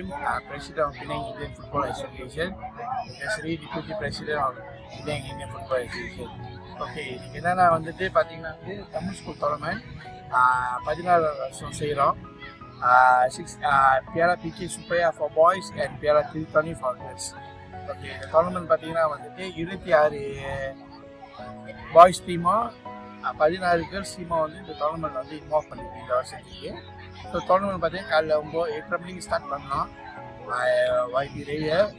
Hakim, President of Penang Indian Football Association, Sri Deputy President of Penang Indian Football Association. Okay, இதுக்கு என்னென்னா வந்துட்டு பார்த்தீங்கன்னா வந்து Tamil school tournament 14 வருஷம் செய்கிறோம். பியாரா PK Subbaiah for boys and பியாரா திருத்தணி ஃபார் கேர்ள்ஸ். ஓகே, இந்த டோர்னமெண்ட் பார்த்தீங்கன்னா வந்துட்டு 26 பாய்ஸ் டீமும் 16 கேர்ள்ஸ் டீமாக வந்து இந்த டோர்னமெண்ட் வந்து இன்வால்வ் பண்ணிருக்கு இந்த வருஷத்துக்கு. ஸோ டோர்னமெண்ட் பார்த்தீங்கன்னா காலைல 8:30 மணிக்கு ஸ்டார்ட் பண்ணோம். YB ரேயர்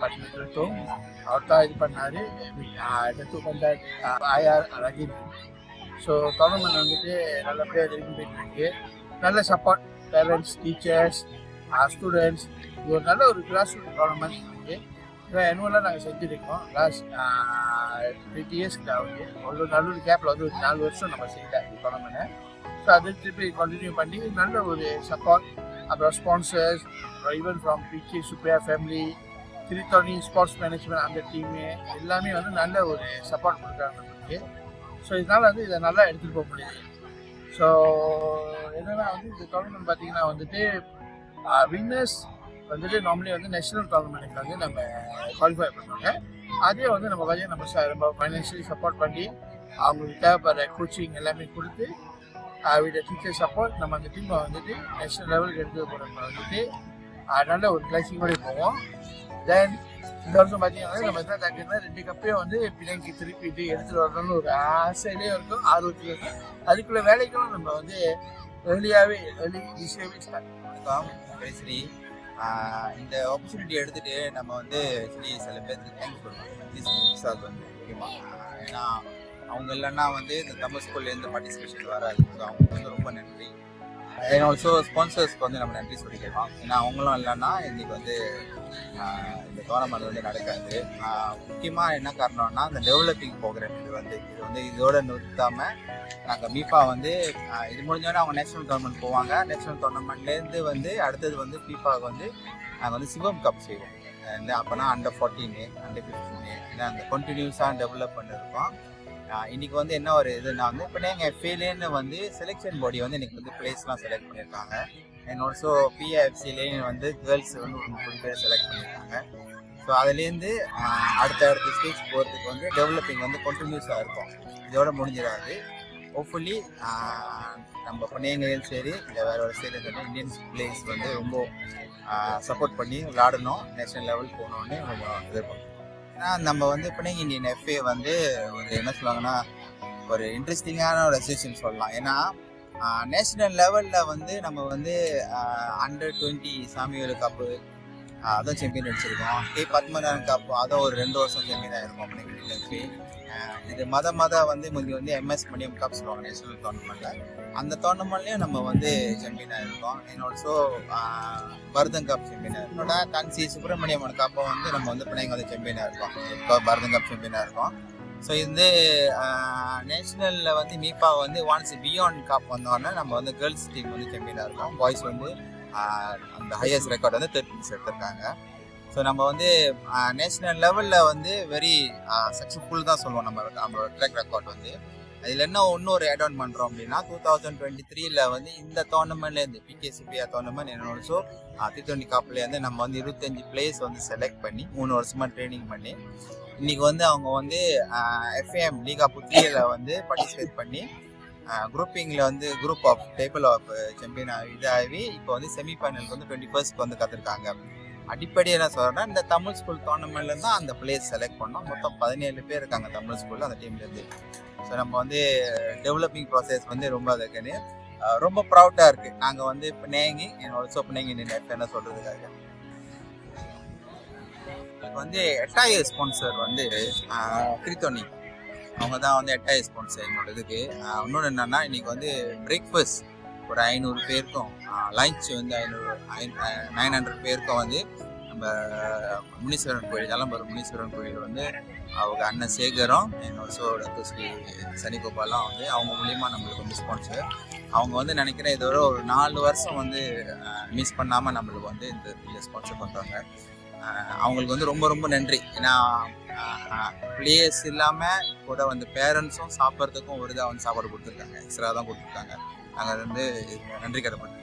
பட்டினத்தும் அவர் தான் இது பண்ணார். டத்து பந்தார் IR ரஜினி. ஸோ டோர்னமெண்ட் வந்துட்டு நல்லபடியாக திரும்பி போயிட்டுருக்கு. நல்ல சப்போர்ட் பேரண்ட்ஸ், டீச்சர்ஸ், ஸ்டூடெண்ட்ஸ். இது ஒரு நல்ல ஒரு கிளாஸ் ரூம் டோர்னமெண்ட் இருக்குது. இதை ஆனுவலாக நாங்கள் செஞ்சுருக்கோம். லாஸ்ட் 20 இயர்ஸ்க்கு ஆகுது. ஒரு நல்ல கேப்பில் வந்து ஒரு 4 வருஷம் நம்ம செய்யல இந்த டோர்னமெண்ட்டை. ஸோ அது திருப்பி கண்டினியூ பண்ணி நல்ல ஒரு சப்போர்ட், அப்புறம் sponsors, even from PK Subbiah family, Tiruttani sports management, அந்த டீமு எல்லாமே வந்து நல்ல ஒரு சப்போர்ட் கொடுக்குறாங்க நம்மளுக்கு. ஸோ இதனால் வந்து இதை நல்லா எடுத்துகிட்டு போக முடியுது. ஸோ என்னென்னா வந்து இந்த டோர்னமெண்ட் பார்த்திங்கன்னா வந்துட்டு வின்னர்ஸ் வந்துட்டு நார்மலி வந்து நேஷனல் டோர்னமெண்ட்டுக்கு வந்து நம்ம குவாலிஃபை பண்ணுவாங்க. அதே வந்து நம்ம கொஞ்சம் நம்ம ஃபைனான்ஷியலி சப்போர்ட் பண்ணி அவங்களுக்கு தேவைப்படுற கோச்சிங் எல்லாமே கொடுத்து விட டீச்சர் சப்போர்ட் நம்ம அந்த டீமை வந்துட்டு நேஷனல் லெவலுக்கு எடுத்து போகிறப்ப வந்துட்டு நல்ல ஒரு கிளாசிங்கோடய போவோம். தென் இந்த வருஷம் பார்த்தீங்கன்னா நம்ம என்ன தாக்கினா 2 கப்பையும் வந்து பிள்ளைங்க திருப்பிட்டு எடுத்துகிட்டு வரணும்னு ஒரு ஆசையிலேயே இருக்கும், ஆர்வத்தில் இருக்கும். அதுக்குள்ள வேலைகளும் நம்ம வந்து ஏர்லியாகவே ஸ்டார்ட் பண்ணிக்கலாம். சரி, இந்த ஆப்பர்ச்சுனிட்டி எடுத்துகிட்டு நம்ம வந்து சரி சில பேருக்கு தேங்க்ஸ் பண்ணுவோம். சார் வந்து முக்கியமாக, ஏன்னா அவங்க இல்லைன்னா வந்து இந்த தமிழ் ஸ்கூல்லேருந்து பார்ட்டிசிபேஷன் வராது. அவங்களுக்கு வந்து ரொம்ப நன்றி. அண்ட் ஆல்சோ ஸ்பான்சர்ஸ்க்கு வந்து நம்ம நன்றி சொல்லிக்கலாம். ஏன்னா அவங்களும் இல்லைன்னா இன்றைக்கி வந்து இந்த டோர்னமெண்ட் வந்து நடக்காது. முக்கியமாக என்ன காரணம்னா இந்த டெவலப்பிங் ப்ரோக்ராம் இது வந்து இதோட நிறுத்தாமல் நாங்கள் மீஃபா வந்து இது முடிஞ்சோடனே அவங்க நேஷனல் டோர்னமெண்ட் போவாங்க. நேஷனல் டோர்னமெண்ட்லேருந்து வந்து அடுத்தது வந்து ஃபீஃபாவுக்கு வந்து நாங்கள் வந்து சிவம் கப் செய்வோம். அப்போனா Under 14, Under 15 ஏன்னா அந்த கண்டினியூஸாக டெவலப் பண்ணியிருக்கோம். இன்றைக்கி வந்து என்ன ஒரு இதுனா வந்து இப்போ நீங்கள் எஃப்ஏலேன்னு வந்து செலெக்ஷன் பாடி வந்து இன்றைக்கி வந்து பிளேஸ்லாம் செலக்ட் பண்ணியிருக்காங்க. அண்ட் ஆல்சோ PIFCலேயும் வந்து கேர்ள்ஸ் வந்து ஒரு 30 பேர் செலக்ட் பண்ணியிருக்காங்க. ஸோ அதுலேருந்து அடுத்த ஸ்டேஜ் போகிறதுக்கு வந்து டெவலப்பிங் வந்து கண்டினியூஸாக இருக்கும். இதோட முடிஞ்சிடாது. ஹோப்ஃபுல்லி நம்ம பண்ணையங்களையும் சரி இல்லை வேறு ஒரு சைடு இருந்தாலும் இந்தியன்ஸ் பிளேயர்ஸ் வந்து ரொம்ப சப்போர்ட் பண்ணி விளாடணும், நேஷனல் லெவல் போகணுன்னு கொஞ்சம் எதிர்பார்க்கணும். ஏன்னா நம்ம வந்து பண்ணைங்க இந்தியன் FA வந்து ஒரு என்ன சொல்லுவாங்கன்னா ஒரு இன்ட்ரெஸ்டிங்கான ஒரு அசோசியேஷன் சொல்லலாம். ஏன்னா நேஷனல் லெவலில் வந்து நம்ம வந்து Under 20 சாமிவேலு கப்பு அதுவும் சாம்பியன் அடிச்சிருக்கோம். பத்மநாதன் கப்பு அதுவும் ஒரு 2 வருஷம் சாம்பியன் ஆகிருக்கோம் பண்ணைங்க FA. இது மத வந்து முந்தி வந்து MS மணியம் கப் சொல்லுவாங்க நேஷனல் டோர்னமெண்ட்டில். அந்த டோர்னமெண்ட்லேயும் நம்ம வந்து சாம்பியன் ஆகிருக்கோம். And also Bharathan cup champion ஆகிருக்கோம். கன்சி சுப்பிரமணியம்மன் கப்பை வந்து நம்ம வந்து பிள்ளைங்க வந்து சாம்பியனாக இருக்கோம். இப்போ பரதன் கப் சாம்பியனாக இருக்கோம். ஸோ இது நேஷ்னலில் வந்து மீஃபா வந்து ஒன்ஸ் பியாண்ட் கப் வந்தோடனே நம்ம வந்து கேர்ள்ஸ் டீம் வந்து சாம்பியனாக இருக்கோம். பாய்ஸ் வந்து அந்த ஹையஸ்ட் ரெக்கார்ட் வந்து 13 எடுத்திருக்காங்க. ஸோ நம்ம வந்து நேஷ்னல் லெவலில் வந்து வெரி சக்ஸஸ்ஃபுல் தான் சொல்லுவோம் நம்மளோட ட்ராக் ரெக்கார்ட் வந்து. அதில் என்ன இன்னொரு ஆட் ஆன் பண்ணுறோம் அப்படின்னா 2023 வந்து இந்த டோர்னமெண்ட்லேருந்து PK சுப்பையா டோர்னமெண்ட் என்ன ஆல்சோ T20 கப்லேருந்து நம்ம வந்து 25 பிளேயர்ஸ் வந்து செலக்ட் பண்ணி 3 வருஷமாக ட்ரைனிங் பண்ணி இன்றைக்கி வந்து அவங்க வந்து FAM லீகா புத்தியில் வந்து பார்ட்டிசிபேட் பண்ணி குரூப்பிங்கில் வந்து group of table of champion இதாகி இப்போ வந்து செமிஃபைனலுக்கு வந்து 21st வந்து கற்றுருக்காங்க. அடிப்படை என்ன சொல்கிறேன்னா இந்த தமிழ் ஸ்கூல் டோர்னமெண்ட்லேருந்து தான் அந்த பிளேயர்ஸ் செலக்ட் பண்ணோம். மொத்தம் 17 பேர் இருக்காங்க தமிழ் ஸ்கூலில் அந்த டீம்லேருந்து. ஸோ நம்ம வந்து டெவலப்பிங் ப்ராசஸ் வந்து ரொம்ப அதுக்குன்னு ரொம்ப ப்ரௌடாக இருக்குது. நாங்கள் வந்து இப்போ நேங்கி ஆல்சோ பிள்ளைங்க என்ன சொல்கிறதுக்காக வந்து எட்டாய ஸ்பான்சர் வந்து திருத்தணி அவங்க தான் வந்து எட்டாய ஸ்பான்சர் என்னோட இதுக்கு. இன்னொன்று என்னென்னா இன்றைக்கி வந்து பிரேக்ஃபாஸ்ட் ஒரு 500 பேருக்கும், லஞ்ச் வந்து 900 பேருக்கும் வந்து நம்ம முனீஸ்வரன் கோயில் ஜலம்பரம் முனீஸ்வரன் கோயில் வந்து அவங்க அண்ணன் சேகரம் ஸோ ஸ்ரீ சனிகோபாலாம் வந்து அவங்க மூலிமா நம்மளுக்கு வந்து ஸ்பான்சர். அவங்க வந்து நினைக்கிறேன் இதோட ஒரு 4 வருஷம் வந்து மிஸ் பண்ணாமல் நம்மளுக்கு வந்து இந்த ஸ்பான்சர் பண்ணுறாங்க. அவங்களுக்கு வந்து ரொம்ப ரொம்ப நன்றி. ஏன்னா பிளேயர்ஸ் இல்லாமல் கூட வந்து பேரண்ட்ஸும் சாப்பிட்றதுக்கும் ஒரு இதாக வந்து சாப்பாடு கொடுத்துருக்காங்க, எக்ஸ்ட்ரா தான் கொடுத்துருக்காங்க. நாங்கள் வந்து நன்றி கடமைப்பட்டோம்.